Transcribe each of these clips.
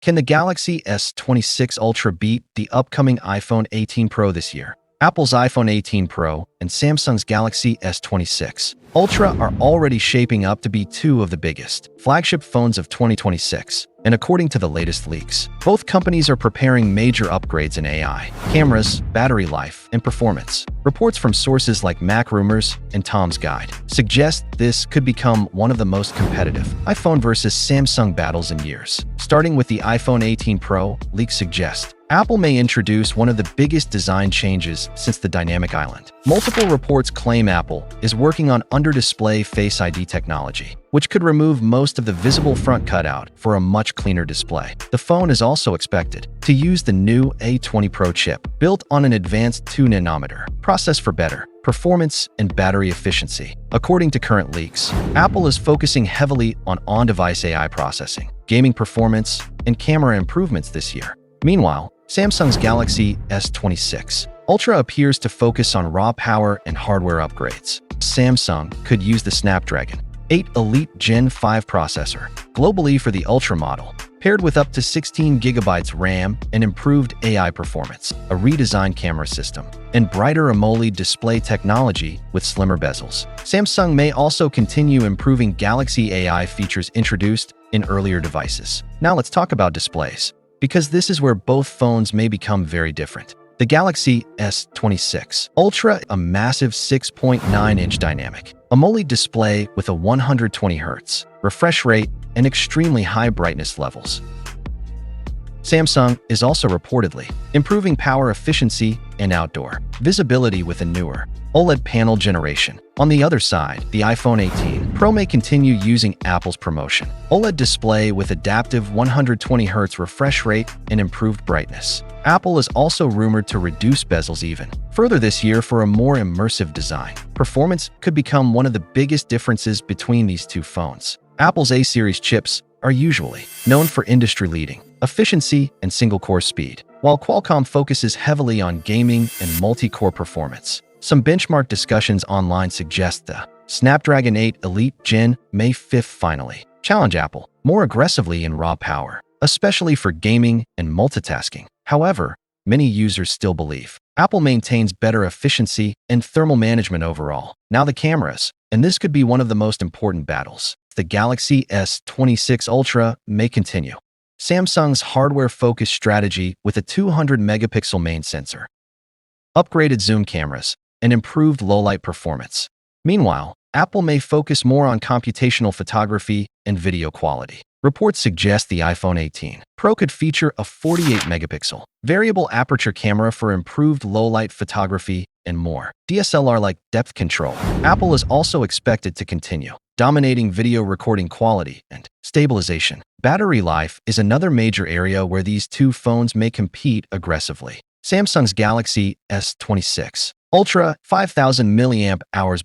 Can the Galaxy S26 Ultra beat the upcoming iPhone 18 Pro this year? Apple's iPhone 18 Pro and Samsung's Galaxy S26 Ultra are already shaping up to be two of the biggest flagship phones of 2026. And according to the latest leaks, both companies are preparing major upgrades in AI, cameras, battery life, and performance. Reports from sources like Mac Rumors and Tom's Guide suggest this could become one of the most competitive iPhone versus Samsung battles in years. Starting with the iPhone 18 Pro, leaks suggest Apple may introduce one of the biggest design changes since the Dynamic Island. Multiple reports claim Apple is working on under-display Face ID technology, which could remove most of the visible front cutout for a much cleaner display. The phone is also expected to use the new A20 Pro chip, built on an advanced 2nm process for better performance and battery efficiency. According to current leaks, Apple is focusing heavily on on-device AI processing, gaming performance, and camera improvements this year. Meanwhile, Samsung's Galaxy S26 Ultra appears to focus on raw power and hardware upgrades. Samsung could use the Snapdragon 8 Elite Gen 5 processor globally for the Ultra model, paired with up to 16GB RAM and improved AI performance, a redesigned camera system, and brighter AMOLED display technology with slimmer bezels. Samsung may also continue improving Galaxy AI features introduced in earlier devices. Now let's talk about displays, because this is where both phones may become very different. The Galaxy S26 Ultra, a massive 6.9-inch dynamic AMOLED display with a 120Hz refresh rate and extremely high brightness levels. Samsung is also reportedly improving power efficiency and outdoor visibility with a newer OLED panel generation. On the other side, the iPhone 18 Pro may continue using Apple's promotion OLED display with adaptive 120Hz refresh rate and improved brightness. Apple is also rumored to reduce bezels even further this year for a more immersive design. Performance could become one of the biggest differences between these two phones. Apple's A-series chips are usually known for industry-leading efficiency and single-core speed, while Qualcomm focuses heavily on gaming and multi-core performance. Some benchmark discussions online suggest the Snapdragon 8 Elite Gen May 5th finally challenge Apple more aggressively in raw power, especially for gaming and multitasking. However, many users still believe Apple maintains better efficiency and thermal management overall. Now the cameras, and this could be one of the most important battles. The Galaxy S26 Ultra may continue Samsung's hardware-focused strategy with a 200-megapixel main sensor, upgraded zoom cameras, and improved low-light performance. Meanwhile, Apple may focus more on computational photography and video quality. Reports suggest the iPhone 18 Pro could feature a 48-megapixel variable aperture camera for improved low-light photography and more DSLR-like depth control. Apple is also expected to continue dominating video recording quality and stabilization. Battery life is another major area where these two phones may compete aggressively. Samsung's Galaxy S26 Ultra 5,000 mAh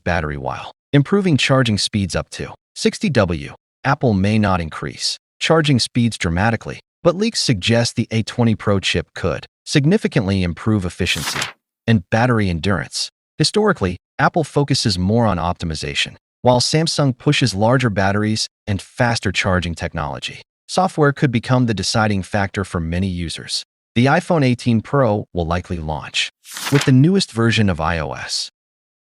battery while improving charging speeds up to 60W. Apple may not increase charging speeds dramatically, but leaks suggest the A20 Pro chip could significantly improve efficiency and battery endurance. Historically, Apple focuses more on optimization, while Samsung pushes larger batteries and faster charging technology. Software could become the deciding factor for many users. The iPhone 18 Pro will likely launch with the newest version of iOS,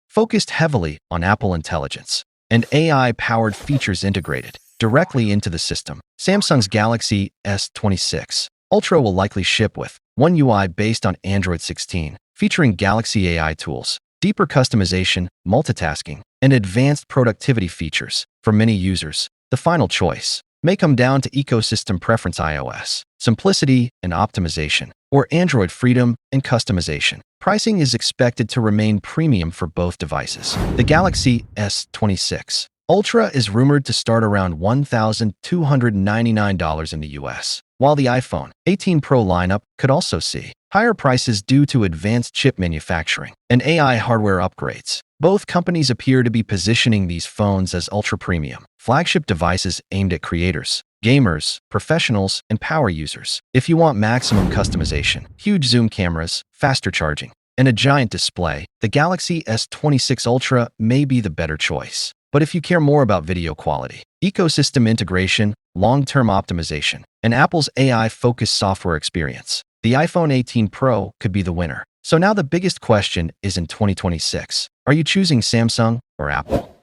focused heavily on Apple Intelligence and AI-powered features integrated directly into the system. Samsung's Galaxy S26 Ultra will likely ship with One UI based on Android 16, featuring Galaxy AI tools, deeper customization, multitasking, and advanced productivity features. For many users, the final choice may come down to ecosystem preference: iOS simplicity and optimization, or Android freedom and customization. Pricing is expected to remain premium for both devices. The Galaxy S26 Ultra is rumored to start around $1,299 in the US, while the iPhone 18 Pro lineup could also see higher prices due to advanced chip manufacturing and AI hardware upgrades. Both companies appear to be positioning these phones as ultra-premium flagship devices aimed at creators, gamers, professionals, and power users. If you want maximum customization, huge zoom cameras, faster charging, and a giant display, the Galaxy S26 Ultra may be the better choice. But if you care more about video quality, ecosystem integration, long-term optimization, and Apple's AI-focused software experience. The iPhone 18 Pro could be the winner. So now the biggest question is in 2026. Are you choosing Samsung or Apple?